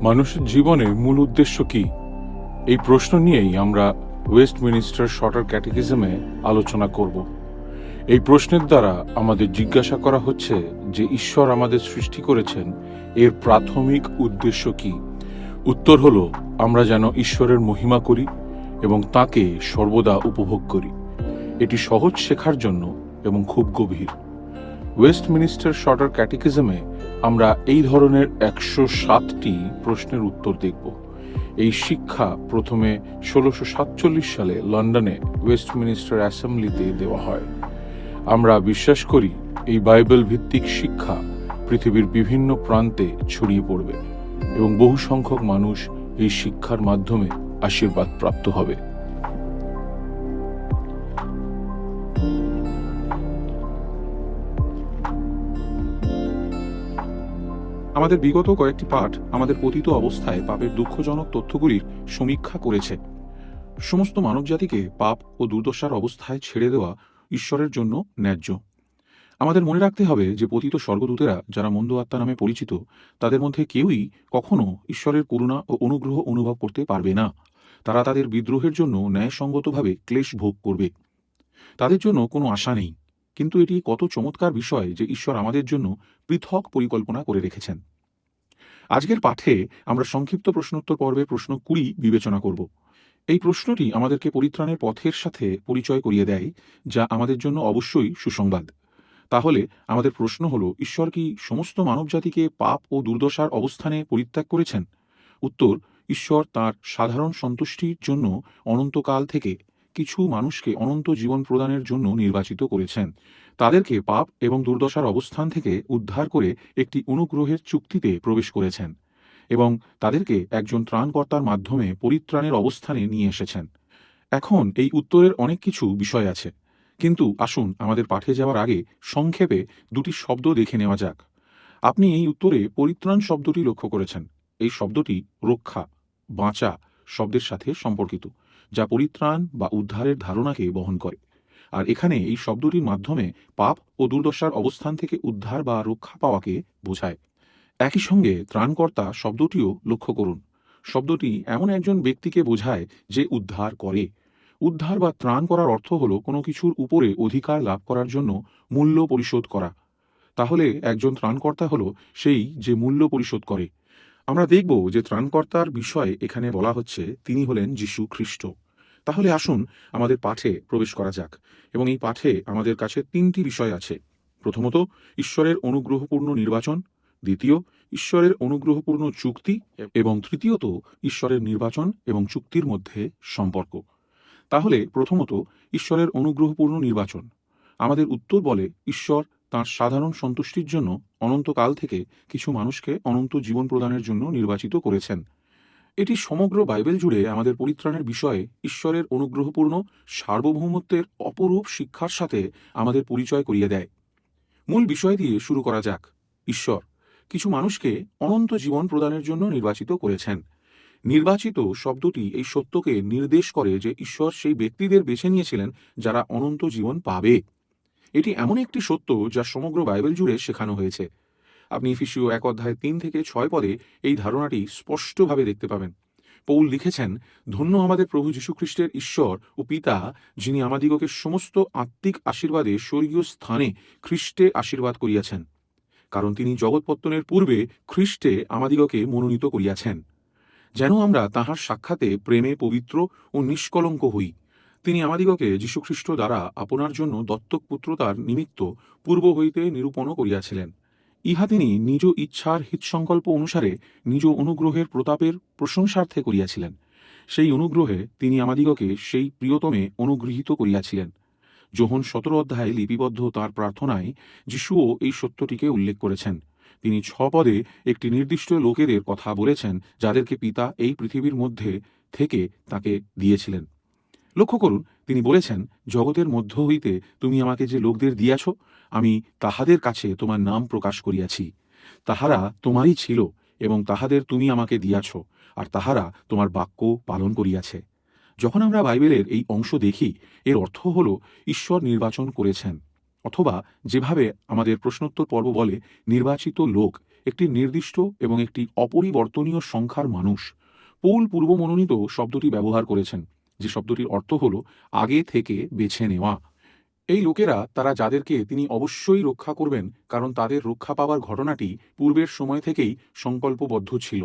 মানুষের জীবনে মূল উদ্দেশ্য কি? এই প্রশ্ন নিয়েই আমরা ওয়েস্টমিনিস্টার শর্টার ক্যাটেকিজমে আলোচনা করব। এই প্রশ্নের দ্বারা আমাদের জিজ্ঞাসা করা হচ্ছে যে ঈশ্বর আমাদের সৃষ্টি করেছেন, এর প্রাথমিক উদ্দেশ্য কি? উত্তর হলো, আমরা যেন ঈশ্বরের মহিমা করি এবং তাকে সর্বদা উপভোগ করি। এটি সহজ শেখার জন্য এবং খুব গভীর। ওয়েস্টমিনিস্টার শর্টার ক্যাটেকিজমে আমরা এই ধরনের 107টি প্রশ্নের উত্তর দেখব। এই শিক্ষা প্রথমে 1647 সালে লন্ডনে ওয়েস্টমিনিস্টার অ্যাসেম্বলিতে দেওয়া হয়। আমরা বিশ্বাস করি এই বাইবেল ভিত্তিক শিক্ষা পৃথিবীর বিভিন্ন প্রান্তে ছড়িয়ে পড়বে এবং বহু সংখ্যক মানুষ এই শিক্ষার মাধ্যমে আশীর্বাদ প্রাপ্ত হবে। আমাদের বিগত কয়েকটি পাঠ আমাদের পতিত অবস্থায় পাপের দুঃখজনক তথ্যগুলির সমীক্ষা করেছে। সমস্ত মানবজাতিকে পাপ ও দুর্দশার অবস্থায় ছেড়ে দেওয়া ঈশ্বরের জন্য ন্যায্য। আমাদের মনে রাখতে হবে যে পতিত স্বর্গদূতেরা, যারা মন্দ আত্মা নামে পরিচিত, তাদের মধ্যে কেউই কখনো ঈশ্বরের করুণা ও অনুগ্রহ অনুভব করতে পারবে না। তারা তাদের বিদ্রোহের জন্য ন্যায়সঙ্গতভাবে ক্লেশ ভোগ করবে। তাদের জন্য কোনো আশা নেই। কিন্তু এটি কত চমৎকার বিষয় যে ঈশ্বর আমাদের জন্য পৃথক পরিকল্পনা করে রেখেছেন। আজকের পাঠে আমরা সংক্ষিপ্ত প্রশ্নোত্তর পর্বে প্রশ্ন 20 বিবেচনা করব। এই প্রশ্নটি আমাদেরকে পরিত্রাণের পথের সাথে পরিচয় করিয়ে দেয়, যা আমাদের জন্য অবশ্যই সুসংবাদ। তাহলে আমাদের প্রশ্ন হলো, ঈশ্বর কি সমস্ত মানবজাতিকে পাপ ও দুর্দশার অবস্থানে পরিত্যাগ করেছেন? উত্তর, ঈশ্বর তাঁর সাধারণ সন্তুষ্টির জন্য অনন্তকাল থেকে কিছু মানুষকে অনন্ত জীবন প্রদানের জন্য নির্বাচিত করেছেন। তাদেরকে পাপ এবং দুর্দশার অবস্থান থেকে উদ্ধার করে একটি অনুগ্রহের চুক্তিতে প্রবেশ করেছেন এবং তাদেরকে একজন ত্রাণকর্তার মাধ্যমে পরিত্রাণের অবস্থানে নিয়ে এসেছেন। এখন এই উত্তরের অনেক কিছু বিষয় আছে, কিন্তু আসুন আমাদের পাঠে যাওয়ার আগে সংক্ষেপে দুটি শব্দ দেখে নেওয়া যাক। আপনি এই উত্তরে পরিত্রাণ শব্দটি লক্ষ্য করেছেন। এই শব্দটি রক্ষা, বাঁচা শব্দের সাথে সম্পর্কিত, যা পরিত্রাণ বা উদ্ধারের ধারণাকে বহন করে। আর এখানে এই শব্দটির মাধ্যমে পাপ ও দুর্দশার অবস্থান থেকে উদ্ধার বা রক্ষা পাওয়াকে বোঝায়। একই সঙ্গে ত্রাণকর্তা শব্দটিও লক্ষ্য করুন। শব্দটি এমন একজন ব্যক্তিকে বোঝায় যে উদ্ধার করে। উদ্ধার বা ত্রাণ করার অর্থ হলো কোনো কিছুর উপরে অধিকার লাভ করার জন্য মূল্য পরিশোধ করা। তাহলে একজন ত্রাণকর্তা হলো সেই যে মূল্য পরিশোধ করে। আমরা দেখব যে ত্রাণকর্তার বিষয়ে এখানে বলা হচ্ছে তিনি হলেন যীশু খ্রিস্ট। তাহলে আসুন আমাদের পাঠে প্রবেশ করা যাক। এবং এই পাঠে আমাদের কাছে 3টি বিষয় আছে। প্রথমত, ঈশ্বরের অনুগ্রহপূর্ণ নির্বাচন। দ্বিতীয়, ঈশ্বরের অনুগ্রহপূর্ণ চুক্তি। এবং তৃতীয়ত, ঈশ্বরের নির্বাচন এবং চুক্তির মধ্যে সম্পর্ক। তাহলে প্রথমত, ঈশ্বরের অনুগ্রহপূর্ণ নির্বাচন। আমাদের উত্তর বলে, ঈশ্বর তাঁর সাধারণ সন্তুষ্টির জন্য অনন্তকাল থেকে কিছু মানুষকে অনন্ত জীবন প্রদানের জন্য নির্বাচিত করেছেন। এটি সমগ্র বাইবেল জুড়ে আমাদের পরিত্রাণের বিষয়ে ঈশ্বরের অনুগ্রহপূর্ণ সার্বভৌমত্বের অপরূপ শিক্ষার সাথে আমাদের পরিচয় করিয়ে দেয়। মূল বিষয় দিয়ে শুরু করা যাক। ঈশ্বর কিছু মানুষকে অনন্ত জীবন প্রদানের জন্য নির্বাচিত করেছেন। নির্বাচিত শব্দটি এই সত্যকে নির্দেশ করে যে ঈশ্বর সেই ব্যক্তিদের বেছে নিয়েছিলেন যারা অনন্ত জীবন পাবে। এটি এমন একটি সত্য যা সমগ্র বাইবেল জুড়ে শেখানো হয়েছে। আপনি এফেসীয় 1:3-6 পদে এই ধারণাটি স্পষ্টভাবে দেখতে পাবেন। পৌল লিখেছেন, ধন্য আমাদের প্রভু যীশুখ্রিস্টের ঈশ্বর ও পিতা, যিনি আমাদিগকে সমস্ত আত্মিক আশীর্বাদে স্বর্গীয় স্থানে খ্রিস্টে আশীর্বাদ করিয়াছেন, কারণ তিনি জগৎপত্তনের পূর্বে খ্রিস্টে আমাদিগকে মনোনীত করিয়াছেন, যেন আমরা তাঁহার সাক্ষাতে প্রেমে পবিত্র ও নিষ্কলঙ্ক হই। তিনি আমাদিগকে যীশুখ্রিস্ট দ্বারা আপনার জন্য দত্তক পুত্রতার নিমিত্ত পূর্ব হইতে নিরূপণ করিয়াছিলেন। ইহা তিনি নিজ ইচ্ছার হিতসংকল্প অনুসারে নিজ অনুগ্রহের প্রতাপের প্রশংসার্থে করিয়াছিলেন। সেই অনুগ্রহে তিনি আমাদিগকে সেই প্রিয়তমে অনুগৃহীত করিয়াছিলেন। যোহন 17 অধ্যায়ে লিপিবদ্ধ তাঁর প্রার্থনায় যিশুও এই সত্যটিকে উল্লেখ করেছেন। তিনি 6 পদে একটি নির্দিষ্ট লোকেদের কথা বলেছেন, যাদেরকে পিতা এই পৃথিবীর মধ্যে থেকে তাকে দিয়েছিলেন। লক্ষ্য করুন, তিনি বলেছেন, জগতের মধ্য হইতে তুমি আমাকে যে লোকদের দিয়াছ, আমি তাহাদের কাছে তোমার নাম প্রকাশ করিয়াছি। তাহারা তোমারই ছিল এবং তাহাদের তুমি আমাকে দিয়াছ, আর তাহারা তোমার বাক্য পালন করিয়াছে। যখন আমরা বাইবেলের এই অংশ দেখি, এর অর্থ হল ঈশ্বর নির্বাচন করেছেন, অথবা যেভাবে আমাদের প্রশ্নোত্তর পর্ব বলে, নির্বাচিত লোক একটি নির্দিষ্ট এবং একটি অপরিবর্তনীয় সংখ্যার মানুষ। পৌল পূর্ব মনোনীত শব্দটি ব্যবহার করেছেন, যে শব্দটির অর্থ হল আগে থেকে বেছে নেওয়া। এই লোকেরা তারা যাদেরকে তিনি অবশ্যই রক্ষা করবেন, কারণ তাদের রক্ষা পাওয়ার ঘটনাটি পূর্বের সময় থেকেই সংকল্পবদ্ধ ছিল।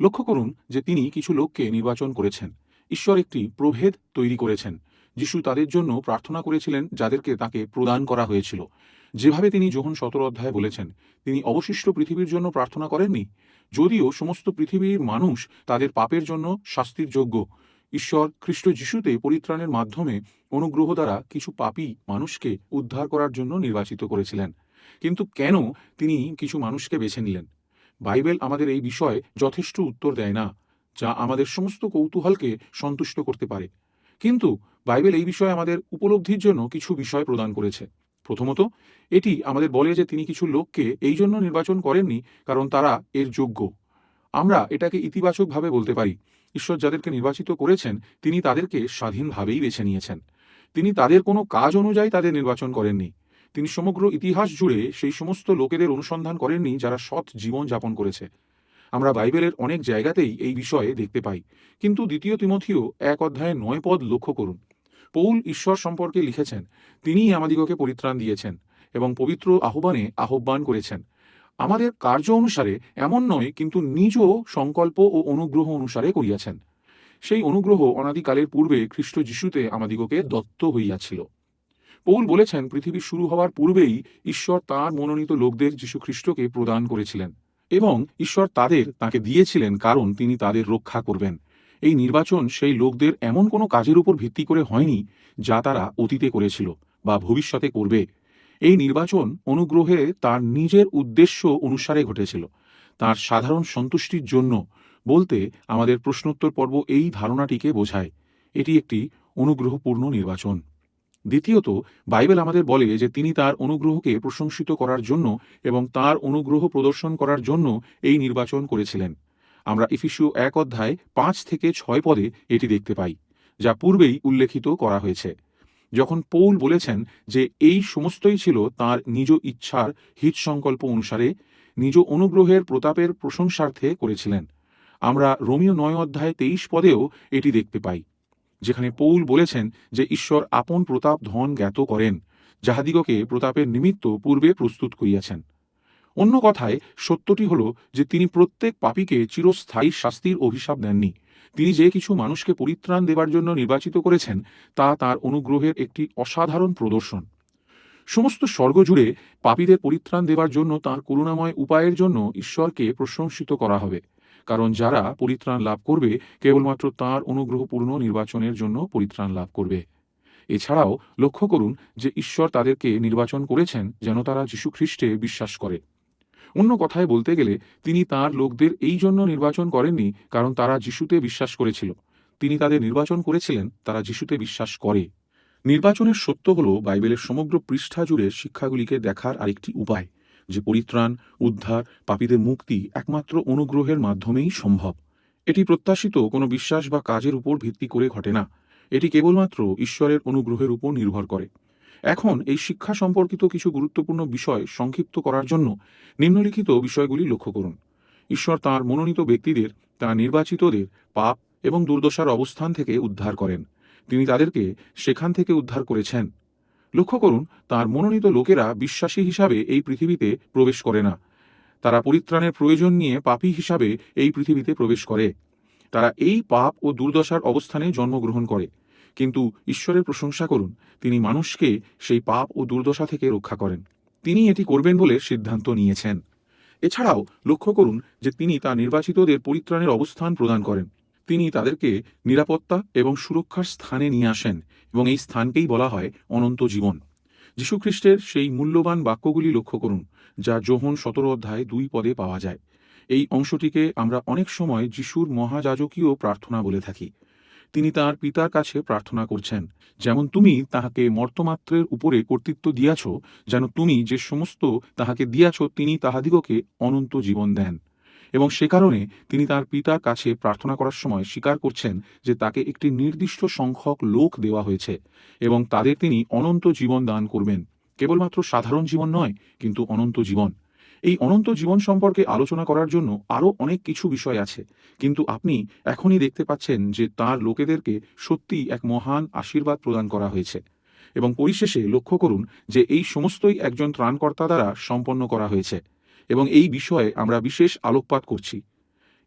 লক্ষ্য করুন যে তিনি কিছু লোককে নির্বাচন করেছেন। ঈশ্বর একটি প্রভেদ তৈরি করেছেন। যিশু তাদের জন্য প্রার্থনা করেছিলেন যাদেরকে তাকে প্রদান করা হয়েছিল। যেভাবে তিনি যোহন 17 অধ্যায়ে বলেছেন, তিনি অবশিষ্ট পৃথিবীর জন্য প্রার্থনা করেননি। যদিও সমস্ত পৃথিবীর মানুষ তাদের পাপের জন্য শাস্তির যোগ্য, ঈশ্বর খ্রিস্ট যিশুতে পরিত্রাণের মাধ্যমে অনুগ্রহ দ্বারা কিছু পাপী মানুষকে উদ্ধার করার জন্য নির্বাচিত করেছিলেন। কিন্তু কেন তিনি কিছু মানুষকে বেছে নিলেন? বাইবেল আমাদের এই বিষয়ে যথেষ্ট উত্তর দেয় না, যা আমাদের সমস্ত কৌতূহলকে সন্তুষ্ট করতে পারে। কিন্তু বাইবেল এই বিষয়ে আমাদের উপলব্ধির জন্য কিছু বিষয় প্রদান করেছে। প্রথমত, এটি আমাদের বলে যে তিনি কিছু লোককে এই জন্য নির্বাচন করেননি কারণ তারা এর যোগ্য। আমরা এটাকে ইতিবাচকভাবে বলতে পারি। ঈশ্বর যাদেরকে নির্বাচিত করেছেন, তিনি তাদেরকে স্বাধীনভাবেই বেছে নিয়েছেন। তিনি তাদের কোনো কাজ অনুযায়ী তাদের নির্বাচন করেননি। তিনি সমগ্র ইতিহাস জুড়ে সেই সমস্ত লোকেদের অনুসন্ধান করেননি যারা সৎ জীবন যাপন করেছে। আমরা বাইবেলের অনেক জায়গাতেই এই বিষয়ে দেখতে পাই। কিন্তু 2 তিমথিও 1 অধ্যায়ে 9 পদ লক্ষ্য করুন। পৌল ঈশ্বর সম্পর্কে লিখেছেন, তিনিই আমাদিগকে পরিত্রাণ দিয়েছেন এবং পবিত্র আহ্বানে আহ্বান করেছেন, আমাদের কার্য অনুসারে এমন নয়, কিন্তু নিজ সংকল্প ও অনুগ্রহ অনুসারে করিয়াছেন। সেই অনুগ্রহ অনাদিকালের পূর্বে খ্রিস্ট যিশুতে আমাদিগকে দত্ত হইয়াছিল। পৌল বলেছেন, পৃথিবী শুরু হওয়ার পূর্বেই ঈশ্বর তাঁর মনোনীত লোকদের যীশু খ্রিস্টকে প্রদান করেছিলেন এবং ঈশ্বর তাকে দিয়েছিলেন কারণ তিনি তাদের রক্ষা করবেন। এই নির্বাচন সেই লোকদের এমন কোনো কাজের উপর ভিত্তি করে হয়নি যা তারা অতীতে করেছিল বা ভবিষ্যতে করবে। এই নির্বাচন অনুগ্রহে তার নিজের উদ্দেশ্য অনুসারে ঘটেছিল, তার সাধারণ সন্তুষ্টির জন্য। বলতে আমাদের প্রশ্নোত্তর পর্ব এই ধারণাটিকে বোঝায়। এটি একটি অনুগ্রহপূর্ণ নির্বাচন। দ্বিতীয়ত, বাইবেল আমাদের বলে যে তিনি তার অনুগ্রহকে প্রশংসিত করার জন্য এবং তার অনুগ্রহ প্রদর্শন করার জন্য এই নির্বাচন করেছিলেন। আমরা এফেসীয় 1 অধ্যায় 5 থেকে 6 পদে এটি দেখতে পাই, যা পূর্বেই উল্লেখিত করা হয়েছে। যখন পৌল বলেছেন যে এই সমস্তই ছিল তার নিজ ইচ্ছার হিত সংকল্প অনুসারে, নিজ অনুগ্রহের প্রতাপের প্রশংসার্থে করেছিলেন। আমরা রোমীয় 9 অধ্যায় 23 পদেও এটি দেখতে পাই, যেখানে পৌল বলেছেন যে ঈশ্বর আপন প্রতাপ ধন জ্ঞাত করেন, যাহাদিগকে প্রতাপের নিমিত্ত পূর্বে প্রস্তুত করিয়াছেন। অন্য কথায়, সত্যটি হল যে তিনি প্রত্যেক পাপীকে চিরস্থায়ী শাস্তির অভিশাপ দেননি। তিনি যে কিছু মানুষকে পরিত্রাণ দেবার জন্য নির্বাচিত করেছেন, তা তাঁর অনুগ্রহের একটি অসাধারণ প্রদর্শন। সমস্ত স্বর্গ জুড়ে পাপীদের পরিত্রাণ দেবার জন্য তাঁর করুণাময় উপায়ের জন্য ঈশ্বরকে প্রশংসিত করা হবে, কারণ যারা পরিত্রাণ লাভ করবে কেবলমাত্র তাঁর অনুগ্রহপূর্ণ নির্বাচনের জন্য পরিত্রাণ লাভ করবে। এছাড়াও লক্ষ্য করুন যে ঈশ্বর তাদেরকে নির্বাচন করেছেন যেন তারা যীশু খ্রিস্টে বিশ্বাস করে। অন্য কথায় বলতে গেলে, তিনি তাঁর লোকদের এই জন্য নির্বাচন করেননি কারণ তারা যিশুতে বিশ্বাস করেছিল। তিনি তাদের নির্বাচন করেছিলেন তারা যিশুতে বিশ্বাস করে। নির্বাচনের সত্য হল বাইবেলের সমগ্র পৃষ্ঠা জুড়ে শিক্ষাগুলিকে দেখার আরেকটি উপায়, যে পরিত্রাণ, উদ্ধার, পাপীদের মুক্তি একমাত্র অনুগ্রহের মাধ্যমেই সম্ভব। এটি প্রত্যাশিত কোনো বিশ্বাস বা কাজের উপর ভিত্তি করে ঘটে না। এটি কেবলমাত্র ঈশ্বরের অনুগ্রহের উপর নির্ভর করে। এখন এই শিক্ষা সম্পর্কিত কিছু গুরুত্বপূর্ণ বিষয় সংক্ষিপ্ত করার জন্য নিম্নলিখিত বিষয়গুলি লক্ষ্য করুন। ঈশ্বর তাঁর মনোনীত ব্যক্তিদের, তাঁর নির্বাচিতদের পাপ এবং দুর্দশার অবস্থান থেকে উদ্ধার করেন। তিনি তাদেরকে সেখান থেকে উদ্ধার করেছেন। লক্ষ্য করুন, তাঁর মনোনীত লোকেরা বিশ্বাসী হিসাবে এই পৃথিবীতে প্রবেশ করে না। তারা পরিত্রাণের প্রয়োজন নিয়ে পাপী হিসাবে এই পৃথিবীতে প্রবেশ করে। তারা এই পাপ ও দুর্দশার অবস্থানে জন্মগ্রহণ করে। কিন্তু ঈশ্বরের প্রশংসা করুন, তিনি মানুষকে সেই পাপ ও দুর্দশা থেকে রক্ষা করেন। তিনি এটি করবেন বলে সিদ্ধান্ত নিয়েছেন। এছাড়াও লক্ষ্য করুন যে তিনি তাঁর নির্বাচিতদের পরিত্রাণের অবস্থান প্রদান করেন। তিনি তাদেরকে নিরাপত্তা এবং সুরক্ষার স্থানে নিয়ে আসেন এবং এই স্থানকেই বলা হয় অনন্ত জীবন। যীশুখ্রিস্টের সেই মূল্যবান বাক্যগুলি লক্ষ্য করুন, যা যোহন 17 অধ্যায় 2 পদে পাওয়া যায়। এই অংশটিকে আমরা অনেক সময় যিশুর মহাযাজকীয় প্রার্থনা বলে থাকি। তিনি তাঁর পিতার কাছে প্রার্থনা করছেন, যেমন তুমি তাহাকে মর্তমাত্রের উপরে কর্তৃত্ব দিয়াছ, যেন তুমি যে সমস্ত তাহাকে দিয়াছ তিনি তাহাদিগকে অনন্ত জীবন দেন। এবং সে কারণে তিনি তাঁর পিতার কাছে প্রার্থনা করার সময় স্বীকার করছেন যে তাকে একটি নির্দিষ্ট সংখ্যক লোক দেওয়া হয়েছে এবং তাদের তিনি অনন্ত জীবন দান করবেন। কেবলমাত্র সাধারণ জীবন নয়, কিন্তু অনন্ত জীবন। এই অনন্ত জীবন সম্পর্কে আলোচনা করার জন্য আরও অনেক কিছু বিষয় আছে, কিন্তু আপনি এখনই দেখতে পাচ্ছেন যে তার লোকেদেরকে সত্যিই এক মহান আশীর্বাদ প্রদান করা হয়েছে। এবং পরিশেষে লক্ষ্য করুন যে এই সমস্তই একজন ত্রাণকর্তা দ্বারা সম্পন্ন করা হয়েছে, এবং এই বিষয়ে আমরা বিশেষ আলোকপাত করছি।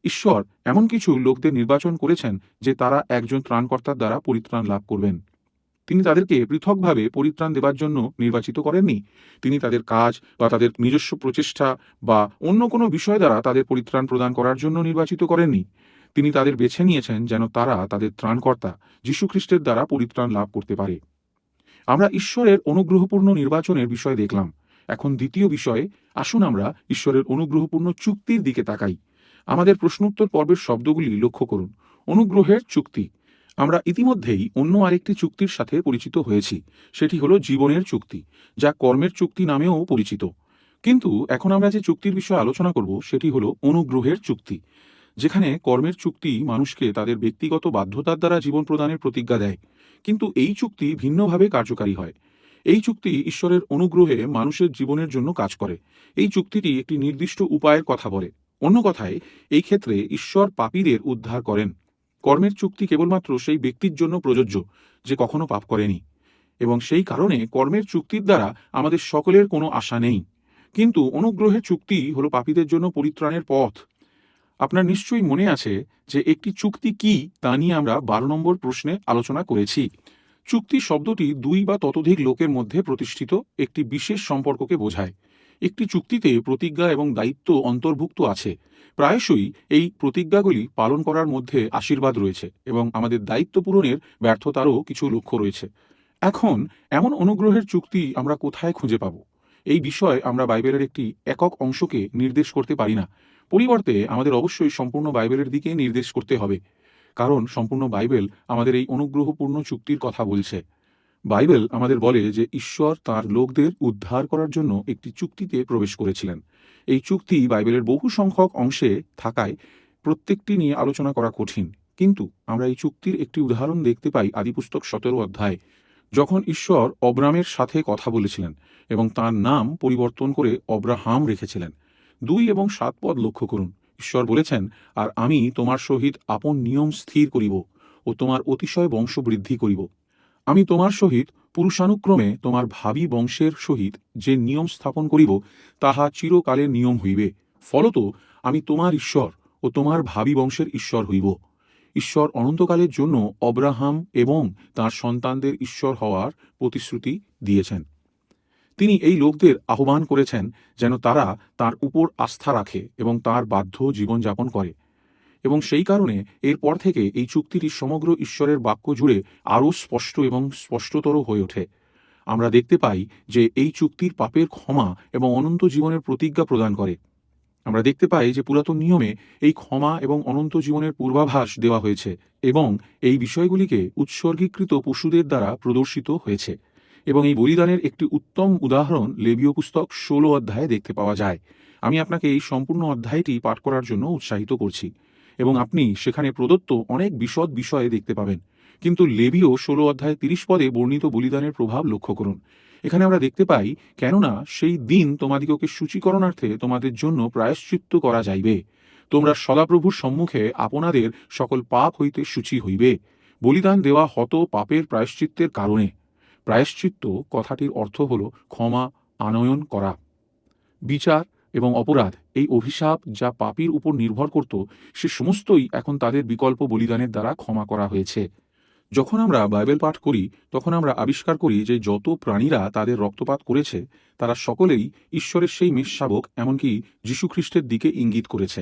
ঈশ্বর এমন কিছু লোকদের নির্বাচন করেছেন যে তারা একজন ত্রাণকর্তার দ্বারা পরিত্রাণ লাভ করবেন। তিনি তাদেরকে পৃথকভাবে পরিত্রাণ দেবার জন্য নির্বাচিত করেননি। তিনি তাদের কাজ বা তাদের নিজস্ব প্রচেষ্টা বা অন্য কোনো বিষয় দ্বারা তাদের পরিত্রাণ প্রদান করার জন্য নির্বাচিত করেননি। তিনি তাদের বেছে নিয়েছেন যেন তারা তাদের ত্রাণকর্তা যীশুখ্রিস্টের দ্বারা পরিত্রাণ লাভ করতে পারে। আমরা ঈশ্বরের অনুগ্রহপূর্ণ নির্বাচনের বিষয় দেখলাম। এখন দ্বিতীয় বিষয়ে আসুন আমরা ঈশ্বরের অনুগ্রহপূর্ণ চুক্তির দিকে তাকাই। আমাদের প্রশ্নোত্তর পর্বের শব্দগুলি লক্ষ্য করুন। অনুগ্রহের চুক্তি। আমরা ইতিমধ্যেই অন্য আরেকটি চুক্তির সাথে পরিচিত হয়েছি, সেটি হলো জীবনের চুক্তি, যা কর্মের চুক্তি নামেও পরিচিত। কিন্তু এখন আমরা যে চুক্তির বিষয়ে আলোচনা করব সেটি হলো অনুগ্রহের চুক্তি, যেখানে কর্মের চুক্তি মানুষকে তাদের ব্যক্তিগত বাধ্যতার দ্বারা জীবন প্রদানের প্রতিজ্ঞা দেয়, কিন্তু এই চুক্তি ভিন্নভাবে কার্যকারী হয়। এই চুক্তি ঈশ্বরের অনুগ্রহে মানুষের জীবনের জন্য কাজ করে। এই চুক্তিটি একটি নির্দিষ্ট উপায়ের কথা বলে। অন্য কথায়, এই ক্ষেত্রে ঈশ্বর পাপীদের উদ্ধার করেন। কর্মের চুক্তি কেবলমাত্র সেই ব্যক্তির জন্য প্রযোজ্য যে কখনো পাপ করেনি, এবং সেই কারণে কর্মের চুক্তির দ্বারা আমাদের সকলের কোনো আশা নেই। কিন্তু অনুগ্রহের চুক্তি হলো পাপীদের জন্য পরিত্রাণের পথ। আপনার নিশ্চয়ই মনে আছে যে একটি চুক্তি কি তা নিয়ে আমরা 12 নম্বর প্রশ্নে আলোচনা করেছি। চুক্তি শব্দটি দুই বা ততোধিক লোকের মধ্যে প্রতিষ্ঠিত একটি বিশেষ সম্পর্ককে বোঝায়। একটি চুক্তিতে প্রতিজ্ঞা এবং দায়িত্ব অন্তর্ভুক্ত আছে। প্রায়শই এই প্রতিজ্ঞাগুলি পালন করার মধ্যে আশীর্বাদ রয়েছে, এবং আমাদের দায়িত্ব পূরণের ব্যর্থতারও কিছু লক্ষ্য রয়েছে। এখন এমন অনুগ্রহের চুক্তি আমরা কোথায় খুঁজে পাব? এই বিষয়ে আমরা বাইবেলের একটি একক অংশকে নির্দেশ করতে পারি না। পরিবর্তে আমাদের অবশ্যই সম্পূর্ণ বাইবেলের দিকে নির্দেশ করতে হবে, কারণ সম্পূর্ণ বাইবেল আমাদের এই অনুগ্রহপূর্ণ চুক্তির কথা বলছে। বাইবেল আমাদের বলে যে ঈশ্বর তার লোকদের উদ্ধার করার জন্য একটি চুক্তিতে প্রবেশ করেছিলেন। এই চুক্তি বাইবেলের বহু সংখ্যক অংশে থাকায় প্রত্যেকটি নিয়ে আলোচনা করা কঠিন, কিন্তু আমরা এই চুক্তির একটি উদাহরণ দেখতে পাই আদিপুস্তক 17 অধ্যায়, যখন ঈশ্বর অব্রামের সাথে কথা বলেছিলেন এবং তার নাম পরিবর্তন করে অব্রাহাম রেখেছিলেন। 2 এবং 7 পদ লক্ষ্য করুন। ঈশ্বর বলেছেন, আর আমি তোমার সহিত আপন নিয়ম স্থির করিব ও তোমার অতিশয় বংশ বৃদ্ধি করিব। আমি তোমার সহিত পুরুষানুক্রমে তোমার ভাবী বংশের সহিত যে নিয়ম স্থাপন করিব তাহা চিরকালের নিয়ম হইবে। ফলত আমি তোমার ঈশ্বর ও তোমার ভাবী বংশের ঈশ্বর হইব। ঈশ্বর অনন্তকালের জন্য অব্রাহাম এবং তার সন্তানদের ঈশ্বর হওয়ার প্রতিশ্রুতি দিয়েছেন। তিনি এই লোকদের আহ্বান করেছেন যেন তারা তার উপর আস্থা রাখে এবং তার বাধ্য জীবনযাপন করে, এবং সেই কারণে এরপর থেকে এই চুক্তিটি সমগ্র ঈশ্বরের বাক্য জুড়ে আরও স্পষ্ট এবং স্পষ্টতর হয়ে ওঠে। আমরা দেখতে পাই যে এই চুক্তির পাপের ক্ষমা এবং অনন্ত জীবনের প্রতিজ্ঞা প্রদান করে। আমরা দেখতে পাই যে পুরাতন নিয়মে এই ক্ষমা এবং অনন্ত জীবনের পূর্বাভাস দেওয়া হয়েছে, এবং এই বিষয়গুলিকে উৎসর্গীকৃত পশুদের দ্বারা প্রদর্শিত হয়েছে। এবং এই বলিদানের একটি উত্তম উদাহরণ লেবীয় পুস্তক 16 অধ্যায়ে দেখতে পাওয়া যায়। আমি আপনাকে এই সম্পূর্ণ অধ্যায়টি পাঠ করার জন্য উৎসাহিত করছি, এবং আপনি সেখানে প্রদত্ত অনেক বিশদ বিষয়ে দেখতে পাবেন। কিন্তু লেবীয় 16 অধ্যায় 30 পদে বর্ণিত বলিদানের প্রভাব লক্ষ্য করুন। এখানে আমরা দেখতে পাই, কেননা সেই দিন তোমাদিগকে সূচীকরণার্থে তোমাদের জন্য প্রায়শ্চিত্ত করা যাইবে। তোমরা সদাপ্রভুর সম্মুখে আপনাদের সকল পাপ হইতে সূচী হইবে। বলিদান দেওয়া হত পাপের প্রায়শ্চিত্তের কারণে। প্রায়শ্চিত্ত কথাটির অর্থ হল ক্ষমা, আনয়ন করা। বিচার এবং অপরাধ, এই অভিশাপ যা পাপীর উপর নির্ভর করত, সে সমস্তই এখন তাদের বিকল্প বলিদানের দ্বারা ক্ষমা করা হয়েছে। যখন আমরা বাইবেল পাঠ করি তখন আমরা আবিষ্কার করি যে যত প্রাণীরা তাদের রক্তপাত করেছে তারা সকলেই ঈশ্বরের সেই মেষশাবক, এমনকি যীশুখ্রিস্টের দিকে ইঙ্গিত করেছে।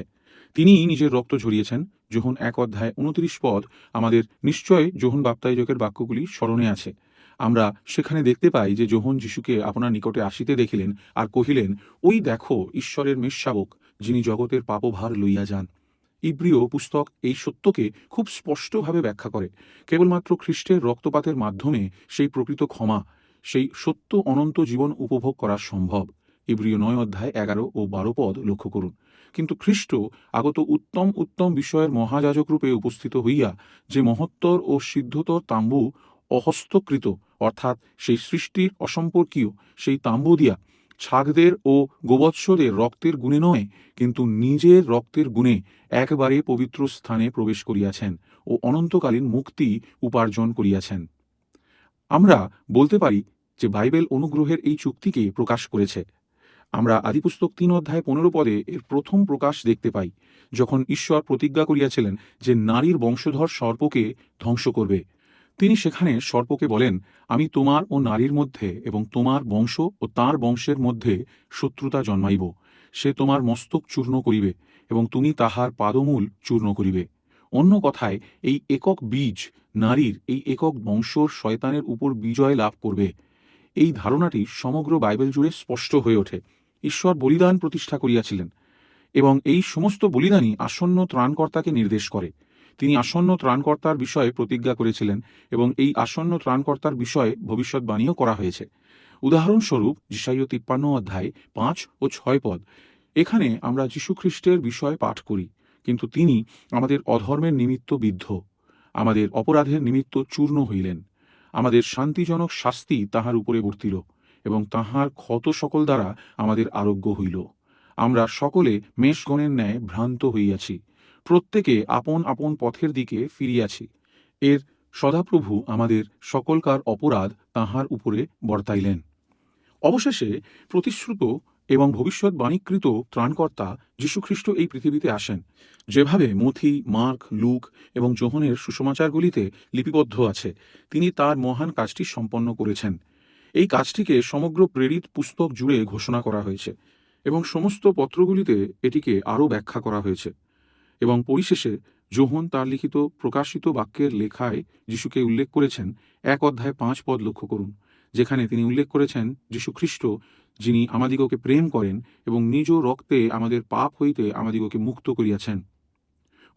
তিনি নিজের রক্ত ঝরিয়েছেন। যোহন 1 অধ্যায় 29 পদ আমাদের নিশ্চয় যোহন বাপ্তাইজকের বাক্যগুলি স্মরণে আছে। আমরা সেখানে দেখতে পাই যে যোহন যিশুকে আপনার নিকটে আসিতে দেখিলেন আর কহিলেন, ওই দেখো ঈশ্বরের মেষশাবক, যিনি জগতের পাপভার লইয়া যান। ইব্রিয় পুস্তক এই সত্যকে খুব স্পষ্টভাবে ব্যাখ্যা করে। কেবলমাত্র খ্রিস্টের রক্তপাতের মাধ্যমে সেই প্রকৃত ক্ষমা, সেই সত্য অনন্ত জীবন উপভোগ করা সম্ভব। ইব্রিয় 9 অধ্যায় 11 ও 12 পদ লক্ষ্য করুন। কিন্তু খ্রিস্ট আগত উত্তম উত্তম বিষয়ের মহাযাজক রূপে উপস্থিত হইয়া যে মহত্তর ও সিদ্ধতর তাম্বু অহস্তকৃত, অর্থাৎ সেই সৃষ্টির অসম্পর্কীয় সেই তাম্বু দিয়া ছাগদের ও গোবৎসদের রক্তের গুণে নয়, কিন্তু নিজের রক্তের গুণে একবারে পবিত্র স্থানে প্রবেশ করিয়াছেন ও অনন্তকালীন মুক্তি উপার্জন করিয়াছেন। আমরা বলতে পারি যে বাইবেল অনুগ্রহের এই চুক্তিকে প্রকাশ করেছে। আমরা আদিপুস্তক 3:15 এর প্রথম প্রকাশ দেখতে পাই, যখন ঈশ্বর প্রতিজ্ঞা করিয়াছিলেন যে নারীর বংশধর সর্পকে ধ্বংস করবে। তিনি সেখানে সর্পকে বলেন, আমি তোমার ও নারীর মধ্যে এবং তোমার বংশ ও তার বংশের মধ্যে শত্রুতা জন্মাইব। সে তোমার মস্তক চূর্ণ করিবে এবং তুমি তাহার পাদমূল চূর্ণ করিবে। অন্য কথায়, এই একক বীজ নারীর এই একক বংশ শয়তানের উপর বিজয় লাভ করবে। এই ধারণাটি সমগ্র বাইবেল জুড়ে স্পষ্ট হয়ে ওঠে। ঈশ্বর বলিদান প্রতিষ্ঠা করিয়াছিলেন এবং এই সমস্ত বলিদানই আসন্ন ত্রাণকর্তাকে নির্দেশ করে। তিনি আসন্ন ত্রাণকর্তার বিষয়ে প্রতিজ্ঞা করেছিলেন এবং এই আসন্ন ত্রাণকর্তার বিষয়ে ভবিষ্যৎবাণীও করা হয়েছে। উদাহরণস্বরূপ যিশাইয় 53:5 ও 6 পদ। এখানে আমরা যীশুখ্রিস্টের বিষয়ে পাঠ করি, কিন্তু তিনি আমাদের অধর্মের নিমিত্ত বিদ্ধ, আমাদের অপরাধের নিমিত্ত চূর্ণ হইলেন, আমাদের শান্তিজনক শাস্তি তাহার উপরে বর্তিল এবং তাহার ক্ষত সকল দ্বারা আমাদের আরোগ্য হইল। আমরা সকলে মেষগণের ন্যায় ভ্রান্ত হইয়াছি, প্রত্যেকে আপন আপন পথের দিকে ফিরিয়াছি। এর সদাপ্রভু আমাদের সকলকার অপরাধ তাহার উপরে বর্তাইলেন। অবশেষে প্রতিশ্রুত এবং ভবিষ্যৎবাণীকৃত ত্রাণকর্তা যীশুখ্রিস্ট এই পৃথিবীতে আসেন, যেভাবে মথি, মার্ক, লুক এবং যোহনের সুসমাচারগুলিতে লিপিবদ্ধ আছে। তিনি তার মহান কাজটি সম্পন্ন করেছেন। এই কাজটিকে সমগ্র প্রেরিত পুস্তক জুড়ে ঘোষণা করা হয়েছে এবং সমস্ত পত্রগুলিতে এটিকে আরও ব্যাখ্যা করা হয়েছে। এবং পরিশেষে যোহন তার লিখিত প্রকাশিত বাক্যের লেখায় যিশুকে উল্লেখ করেছেন 1:5 পদ লক্ষ্য করুন, যেখানে তিনি উল্লেখ করেছেন যীশুখ্রিস্ট, যিনি আমাদিগকে প্রেম করেন এবং নিজ রক্তে আমাদের পাপ হইতে আমাদিগকে মুক্ত করিয়াছেন।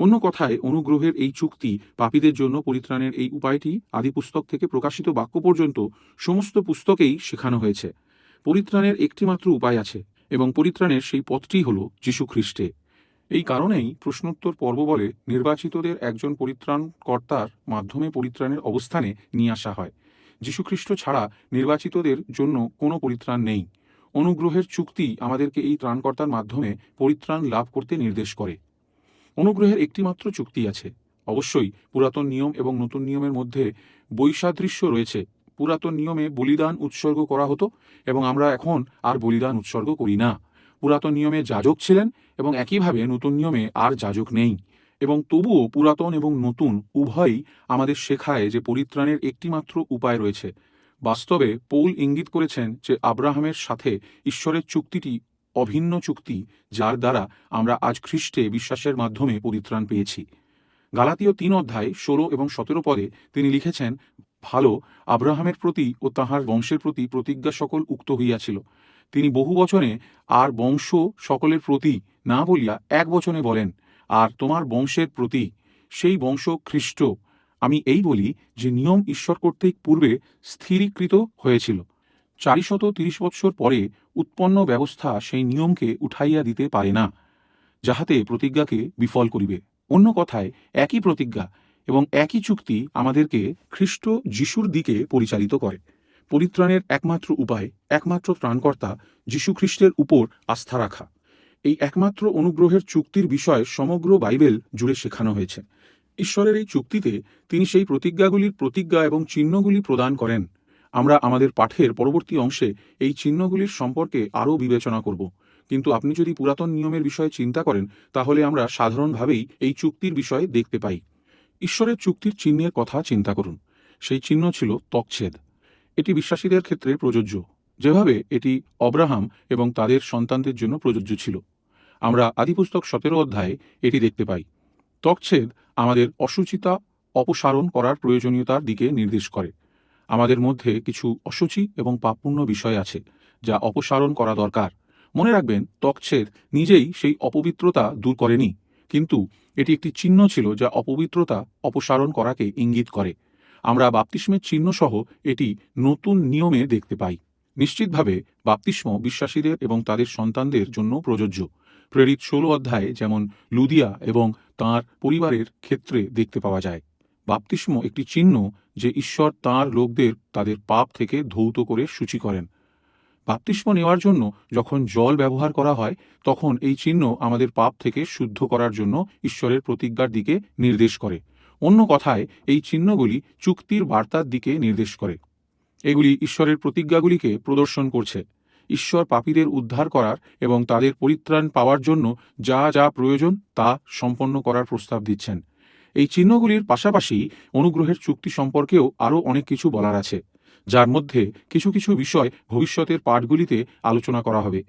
অন্য কথায়, অনুগ্রহের এই চুক্তি পাপীদের জন্য পরিত্রাণের এই উপায়টি আদিপুস্তক থেকে প্রকাশিত বাক্য পর্যন্ত সমস্ত পুস্তকেই শেখানো হয়েছে। পরিত্রাণের একটিমাত্র উপায় আছে এবং পরিত্রাণের সেই পথটি হল যীশুখ্রিস্টে। এই কারণেই প্রশ্নোত্তর পর্ব বলে নির্বাচিতদের একজন পরিত্রাণকর্তার মাধ্যমে পরিত্রাণের অবস্থানে নিয়ে আসা হয়। যীশুখ্রিস্ট ছাড়া নির্বাচিতদের জন্য কোনো পরিত্রাণ নেই। অনুগ্রহের চুক্তি আমাদেরকে এই ত্রাণকর্তার মাধ্যমে পরিত্রাণ লাভ করতে নির্দেশ করে। অনুগ্রহের একটিমাত্র চুক্তি আছে। অবশ্যই পুরাতন নিয়ম এবং নতুন নিয়মের মধ্যে বৈসাদৃশ্য রয়েছে। পুরাতন নিয়মে বলিদান উৎসর্গ করা হতো এবং আমরা এখন আর বলিদান উৎসর্গ করি না। পুরাতন নিয়মে যাজক ছিলেন এবং একইভাবে নতুন নিয়মে আর যাজক নেই। এবং তবুও পুরাতন এবং নতুন উভয়ই আমাদের শেখায় যে পরিত্রাণের একটিমাত্র উপায় রয়েছে। বাস্তবে পৌল ইঙ্গিত করেছেন যে আব্রাহামের সাথে ঈশ্বরের চুক্তিটি অভিন্ন চুক্তি, যার দ্বারা আমরা আজ খ্রিস্টে বিশ্বাসের মাধ্যমে পরিত্রাণ পেয়েছি। গালাতীয় 3:16 এবং 17 পদে তিনি লিখেছেন, ভালো, আব্রাহামের প্রতি ও তাহার বংশের প্রতি প্রতিজ্ঞা সকল উক্ত হইয়াছিল। তিনি বহু বচনে আর বংশ সকলের প্রতি না বলিয়া এক বচনে বলেন, আর তোমার বংশের প্রতি, সেই বংশ খ্রিস্ট। আমি এই বলি যে নিয়ম ঈশ্বর কর্তৃক পূর্বে স্থিরীকৃত হয়েছিল। 430 বৎসর পরে উৎপন্ন ব্যবস্থা সেই নিয়মকে উঠাইয়া দিতে পারে না, যাহাতে প্রতিজ্ঞাকে বিফল করিবে। অন্য কথায়, একই প্রতিজ্ঞা এবং একই চুক্তি আমাদেরকে খ্রিস্ট যিশুর দিকে পরিচালিত করে। পরিত্রাণের একমাত্র উপায়, একমাত্র ত্রাণকর্তা যীশুখ্রিস্টের উপর আস্থা রাখা। এই একমাত্র অনুগ্রহের চুক্তির বিষয় সমগ্র বাইবেল জুড়ে শেখানো হয়েছে। ঈশ্বরের এই চুক্তিতে তিনি সেই প্রতিজ্ঞাগুলির প্রতিজ্ঞা এবং চিহ্নগুলি প্রদান করেন। আমরা আমাদের পাঠের পরবর্তী অংশে এই চিহ্নগুলির সম্পর্কে আরও বিবেচনা করব। কিন্তু আপনি যদি পুরাতন নিয়মের বিষয়ে চিন্তা করেন, তাহলে আমরা সাধারণভাবেই এই চুক্তির বিষয়ে দেখতে পাই। ঈশ্বরের চুক্তির চিহ্নের কথা চিন্তা করুন। সেই চিহ্ন ছিল ত্বকচ্ছেদ। এটি বিশ্বাসীদের ক্ষেত্রে প্রযোজ্য, যেভাবে এটি অব্রাহাম এবং তাদের সন্তানদের জন্য প্রযোজ্য ছিল। আমরা আদিপুস্তক 17 অধ্যায়ে এটি দেখতে পাই। ত্বকচ্ছেদ আমাদের অশুচিতা অপসারণ করার প্রয়োজনীয়তার দিকে নির্দেশ করে। আমাদের মধ্যে কিছু অশুচি এবং পাপপূর্ণ বিষয় আছে যা অপসারণ করা দরকার। মনে রাখবেন, ত্বকচ্ছেদ নিজেই সেই অপবিত্রতা দূর করেনি, কিন্তু এটি একটি চিহ্ন ছিল যা অপবিত্রতা অপসারণ করাকে ইঙ্গিত করে। আমরা বাপ্তিস্মের চিহ্ন সহ এটি নতুন নিয়মে দেখতে পাই। নিশ্চিতভাবে বাপ্তিস্ম বিশ্বাসীদের এবং তাদের সন্তানদের জন্য প্রযোজ্য। প্রেরিত 16 অধ্যায়ে যেমন লুদিয়া এবং তাঁর পরিবারের ক্ষেত্রে দেখতে পাওয়া যায়। বাপ্তিস্ম একটি চিহ্ন যে ঈশ্বর তাঁর লোকদের তাদের পাপ থেকে ধৌত করে সূচি করেন। বাপ্তিস্ম নেওয়ার জন্য যখন জল ব্যবহার করা হয় তখন এই চিহ্ন আমাদের পাপ থেকে শুদ্ধ করার জন্য ঈশ্বরের প্রতিজ্ঞার দিকে নির্দেশ করে। অন্য কথায় এই চিহ্নগুলি চুক্তির বার্তার দিকে নির্দেশ করে। এগুলি ঈশ্বরের প্রতিজ্ঞাগুলিকে প্রদর্শন করছে। ঈশ্বর পাপীদের উদ্ধার করার এবং তাদের পরিত্রাণ পাওয়ার জন্য যা যা প্রয়োজন তা সম্পন্ন করার প্রস্তাব দিচ্ছেন। এই চিহ্নগুলির পাশাপাশি অনুগ্রহের চুক্তি সম্পর্কেও আরও অনেক কিছু বলার আছে, যার মধ্যে কিছু কিছু বিষয় ভবিষ্যতের পাঠগুলিতে আলোচনা করা হবে।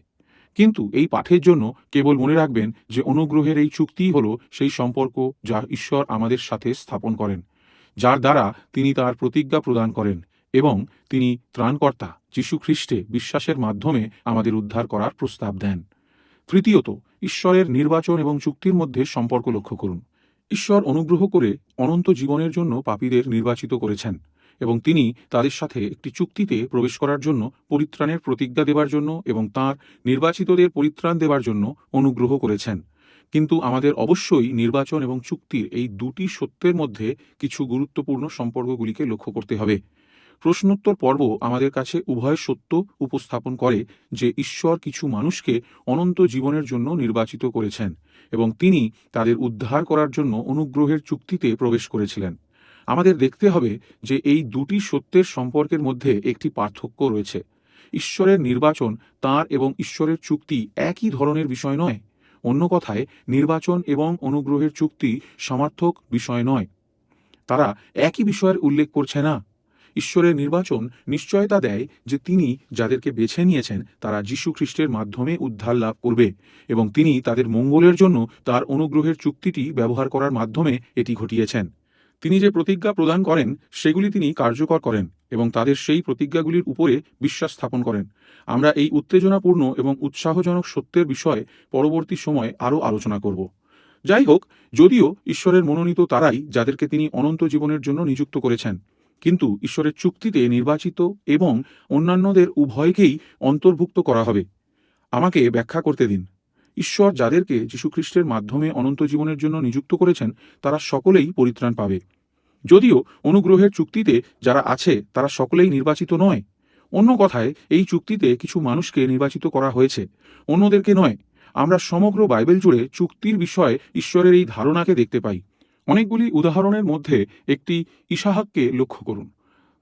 কিন্তু এই পাঠের জন্য কেবল মনে রাখবেন যে অনুগ্রহের এই চুক্তিই হল সেই সম্পর্ক যা ঈশ্বর আমাদের সাথে স্থাপন করেন, যার দ্বারা তিনি তার প্রতিজ্ঞা প্রদান করেন এবং তিনি ত্রাণকর্তা যীশু খ্রিস্টে বিশ্বাসের মাধ্যমে আমাদের উদ্ধার করার প্রস্তাব দেন। তৃতীয়ত, ঈশ্বরের নির্বাচন এবং চুক্তির মধ্যে সম্পর্ক লক্ষ্য করুন। ঈশ্বর অনুগ্রহ করে অনন্ত জীবনের জন্য পাপীদের নির্বাচিত করেছেন এবং তিনি তাদের সাথে একটি চুক্তিতে প্রবেশ করার জন্য পরিত্রাণের প্রতিজ্ঞা দেবার জন্য এবং তাঁর নির্বাচিতদের পরিত্রাণ দেবার জন্য অনুগ্রহ করেছেন। কিন্তু আমাদের অবশ্যই নির্বাচন এবং চুক্তির এই দুটি সত্যের মধ্যে কিছু গুরুত্বপূর্ণ সম্পর্কগুলিকে লক্ষ্য করতে হবে। প্রশ্নোত্তর পর্ব আমাদের কাছে উভয় সত্য উপস্থাপন করে যে ঈশ্বর কিছু মানুষকে অনন্ত জীবনের জন্য নির্বাচিত করেছেন এবং তিনি তাদের উদ্ধার করার জন্য অনুগ্রহের চুক্তিতে প্রবেশ করেছিলেন। আমাদের দেখতে হবে যে এই দুটি সত্যের সম্পর্কের মধ্যে একটি পার্থক্য রয়েছে। ঈশ্বরের নির্বাচন তাঁর এবং ঈশ্বরের চুক্তি একই ধরনের বিষয় নয়। অন্য কথায়, নির্বাচন এবং অনুগ্রহের চুক্তি সমার্থক বিষয় নয়। তারা একই বিষয়ের উল্লেখ করছে না। ঈশ্বরের নির্বাচন নিশ্চয়তা দেয় যে তিনি যাদেরকে বেছে নিয়েছেন তারা যীশু খ্রিস্টের মাধ্যমে উদ্ধার লাভ করবে এবং তিনি তাদের মঙ্গলের জন্য তার অনুগ্রহের চুক্তিটি ব্যবহার করার মাধ্যমে এটি ঘটিয়েছেন। তিনি যে প্রতিজ্ঞা প্রদান করেন সেগুলি তিনি কার্যকর করেন এবং তাদের সেই প্রতিজ্ঞাগুলির উপরে বিশ্বাস স্থাপন করেন। আমরা এই উত্তেজনাপূর্ণ এবং উৎসাহজনক সত্যের বিষয়ে পরবর্তী সময়ে আরও আলোচনা করব। যাই হোক, যদিও ঈশ্বরের মনোনীত তারাই যাদেরকে তিনি অনন্ত জীবনের জন্য নিযুক্ত করেছেন, কিন্তু ঈশ্বরের চুক্তিতে নির্বাচিত এবং অন্যান্যদের উভয়কেই অন্তর্ভুক্ত করা হবে। আমাকে ব্যাখ্যা করতে দিন। ঈশ্বর যাদেরকে যীশুখ্রিস্টের মাধ্যমে অনন্ত জীবনের জন্য নিযুক্ত করেছেন তারা সকলেই পরিত্রাণ পাবে। যদিও অনুগ্রহের চুক্তিতে যারা আছে তারা সকলেই নির্বাচিত নয়। অন্য কথায়, এই চুক্তিতে কিছু মানুষকে নির্বাচিত করা হয়েছে, অন্যদেরকে নয়। আমরা সমগ্র বাইবেল জুড়ে চুক্তির বিষয়ে ঈশ্বরের এই ধারণাকে দেখতে পাই। অনেকগুলি উদাহরণের মধ্যে একটি ইসাহাককে লক্ষ্য করুন।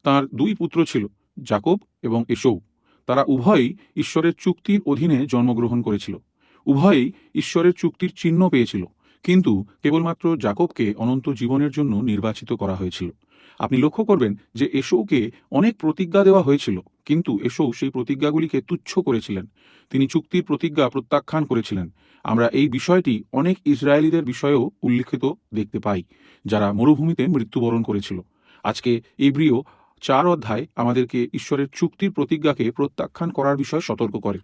তার দুই পুত্র ছিল, যাকব এবং এসৌ। তারা উভয়ই ঈশ্বরের চুক্তির অধীনে জন্মগ্রহণ করেছিল। উভয়ই ঈশ্বরের চুক্তির চিহ্ন পেয়েছিল, কিন্তু কেবলমাত্র যাকবকে অনন্ত জীবনের জন্য নির্বাচিত করা হয়েছিল। আপনি লক্ষ্য করবেন যে এসৌকে অনেক প্রতিজ্ঞা দেওয়া হয়েছিল, কিন্তু এসৌ সেই প্রতিজ্ঞাগুলিকে তুচ্ছ করেছিলেন। তিনি চুক্তির প্রতিজ্ঞা প্রত্যাখ্যান করেছিলেন। আমরা এই বিষয়টি অনেক ইসরায়েলিদের বিষয়েও উল্লিখিত দেখতে পাই, যারা মরুভূমিতে মৃত্যুবরণ করেছিল। আজকে ইব্রিয় 4 অধ্যায় আমাদেরকে ঈশ্বরের চুক্তির প্রতিজ্ঞাকে প্রত্যাখ্যান করার বিষয়ে সতর্ক করে।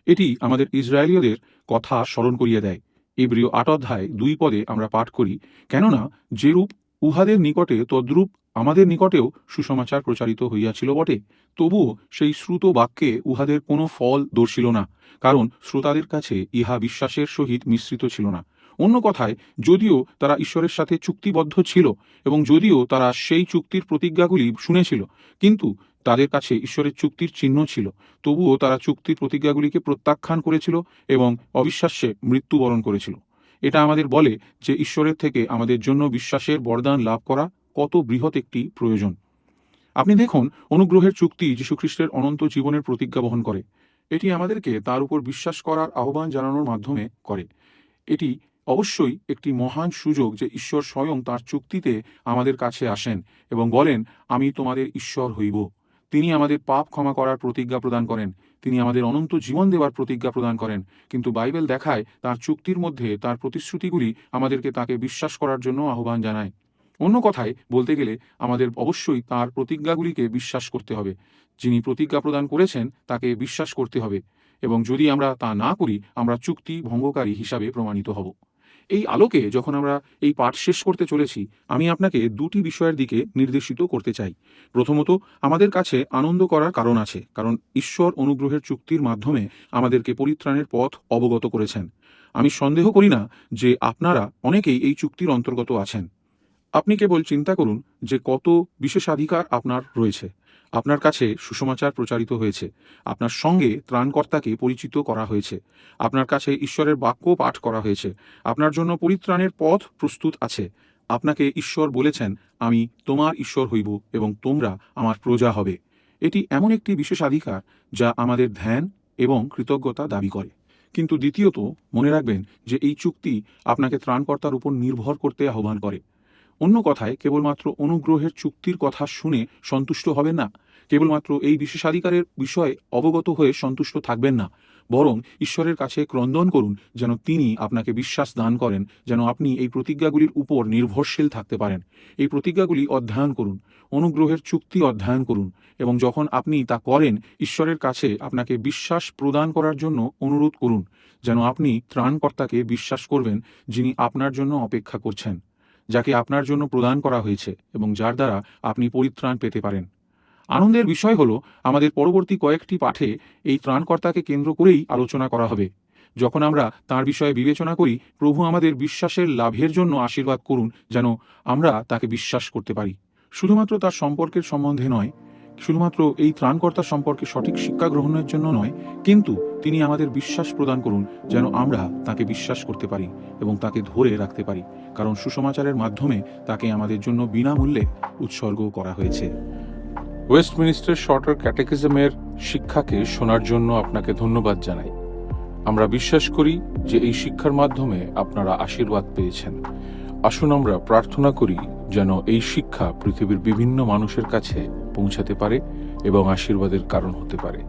এটি আমাদের ইসরায়েলীয়দের কথা স্মরণ করিয়ে দেয়। ইব্রিয় 8 অধ্যায় 2 পদে আমরা পাঠ করি, কেননা যেরূপ উহাদের নিকটে তদ্রূপ আমাদের নিকটেও সুসমাচার প্রচারিত হইয়াছিল বটে, তবুও সেই শ্রুত বাক্যে উহাদের কোনো ফল দর্শিল না, কারণ শ্রোতাদের কাছে ইহা বিশ্বাসের সহিত মিশ্রিত ছিল না। অন্য কথায়, যদিও তারা ঈশ্বরের সাথে চুক্তিবদ্ধ ছিল এবং যদিও তারা সেই চুক্তির প্রতিজ্ঞাগুলি শুনেছিল, কিন্তু তাদের কাছে ঈশ্বরের চুক্তির চিহ্ন ছিল, তবুও তারা চুক্তির প্রতিজ্ঞাগুলিকে প্রত্যাখ্যান করেছিল এবং অবিশ্বাস্যে মৃত্যুবরণ করেছিল। এটা আমাদের বলে যে ঈশ্বরের থেকে আমাদের জন্য বিশ্বাসের বরদান লাভ করা কত বৃহৎ একটি প্রয়োজন। আপনি দেখুন, অনুগ্রহের চুক্তি যীশুখ্রিস্টের অনন্ত জীবনের প্রতিজ্ঞা বহন করে। এটি আমাদেরকে তার উপর বিশ্বাস করার আহ্বান জানানোর মাধ্যমে করে। এটি অবশ্যই একটি মহান সুযোগ যে ঈশ্বর স্বয়ং তাঁর চুক্তিতে আমাদের কাছে আসেন এবং বলেন, আমি তোমাদের ঈশ্বর হইব। তিনি আমাদের পাপ ক্ষমা করার প্রতিজ্ঞা প্রদান করেন, তিনি আমাদের অনন্ত জীবন দেওয়ার প্রতিজ্ঞা প্রদান করেন। কিন্তু বাইবেল দেখায় তাঁর চুক্তির মধ্যে তাঁর প্রতিশ্রুতিগুলি আমাদেরকে তাকে বিশ্বাস করার জন্য আহ্বান জানায়। অন্য কথায় বলতে গেলে, আমাদের অবশ্যই তাঁর প্রতিজ্ঞাগুলিকে বিশ্বাস করতে হবে। যিনি প্রতিজ্ঞা প্রদান করেছেন তাকে বিশ্বাস করতে হবে, এবং যদি আমরা তা না করি আমরা চুক্তি ভঙ্গকারী হিসাবে প্রমাণিত হব। এই আলোকে যখন আমরা এই পাঠ শেষ করতে চলেছি, আমি আপনাকে দুটি বিষয়ের দিকে নির্দেশিত করতে চাই। প্রথমত, আমাদের কাছে আনন্দ করার কারণ আছে, কারণ ঈশ্বর অনুগ্রহের চুক্তির মাধ্যমে আমাদেরকে পরিত্রাণের পথ অবগত করেছেন। আমি সন্দেহ করি না যে আপনারা অনেকেই এই চুক্তির অন্তর্গত আছেন। আপনি কেবল চিন্তা করুন যে কত বিশেষাধিকার আপনার রয়েছে। আপনার কাছে সুসমাচার প্রচারিত হয়েছে, আপনার সঙ্গে ত্রাণকর্তাকে পরিচিত করা হয়েছে, আপনার কাছে ঈশ্বরের বাক্য পাঠ করা হয়েছে, আপনার জন্য পরিত্রাণের পথ প্রস্তুত আছে। আপনাকে ঈশ্বর বলেছেন, আমি তোমার ঈশ্বর হইব এবং তোমরা আমার প্রজা হবে। এটি এমন একটি বিশেষাধিকার যা আমাদের ধ্যান এবং কৃতজ্ঞতা দাবি করে। কিন্তু দ্বিতীয়ত, মনে রাখবেন যে এই চুক্তি আপনাকে ত্রাণকর্তার উপর নির্ভর করতে আহ্বান করে। অন্য কথায়, কেবলমাত্র অনুগ্রহের চুক্তির কথা শুনে সন্তুষ্ট হবেন না, কেবলমাত্র এই বিশেষাধিকারের বিষয়ে অবগত হয়ে সন্তুষ্ট থাকবেন না, বরং ঈশ্বরের কাছে ক্রন্দন করুন যেন তিনি আপনাকে বিশ্বাস দান করেন, যেন আপনি এই প্রতিজ্ঞাগুলির উপর নির্ভরশীল থাকতে পারেন। এই প্রতিজ্ঞাগুলি অধ্যয়ন করুন, অনুগ্রহের চুক্তি অধ্যয়ন করুন, এবং যখন আপনি তা করেন, ঈশ্বরের কাছে আপনাকে বিশ্বাস প্রদান করার জন্য অনুরোধ করুন, যেন আপনি ত্রাণকর্তাকে বিশ্বাস করবেন, যিনি আপনার জন্য অপেক্ষা করছেন, যাকে আপনার জন্য প্রদান করা হয়েছে এবং যার দ্বারা আপনি পরিত্রাণ পেতে পারেন। আনন্দের বিষয় হলো, আমাদের পরবর্তী কয়েকটি পাঠে এই ত্রাণকর্তাকে কেন্দ্র করেই আলোচনা করা হবে। যখন আমরা তার বিষয়ে বিবেচনা করি, প্রভু আমাদের বিশ্বাসের লাভের জন্য আশীর্বাদ করুন, যেন আমরা তাকে বিশ্বাস করতে পারি। শুধুমাত্র তার সম্পর্কের সম্বন্ধে নয়, শুধুমাত্র এই ত্রাণকর্তার সম্পর্কে সঠিক শিক্ষা গ্রহণের জন্য নয়, কিন্তু তিনি আমাদের বিশ্বাস প্রদান করুন যেন আমরা তাকে বিশ্বাস করতে পারি এবং তাকে ধরে রাখতে পারি, কারণ সুসমাচারের মাধ্যমে তাকে আমাদের জন্য বিনামূল্যে উৎসর্গ করা হয়েছে। ওয়েস্টমিনিস্টার শর্টার ক্যাটেকিজমের শিক্ষাকে শোনার জন্য আপনাকে ধন্যবাদ জানাই। আমরা বিশ্বাস করি যে এই শিক্ষার মাধ্যমে আপনারা আশীর্বাদ পেয়েছেন। আসুন আমরা প্রার্থনা করি যেন এই শিক্ষা পৃথিবীর বিভিন্ন মানুষের কাছে পৌঁছাতে পারে এবং আশীর্বাদের কারণ হতে পারে।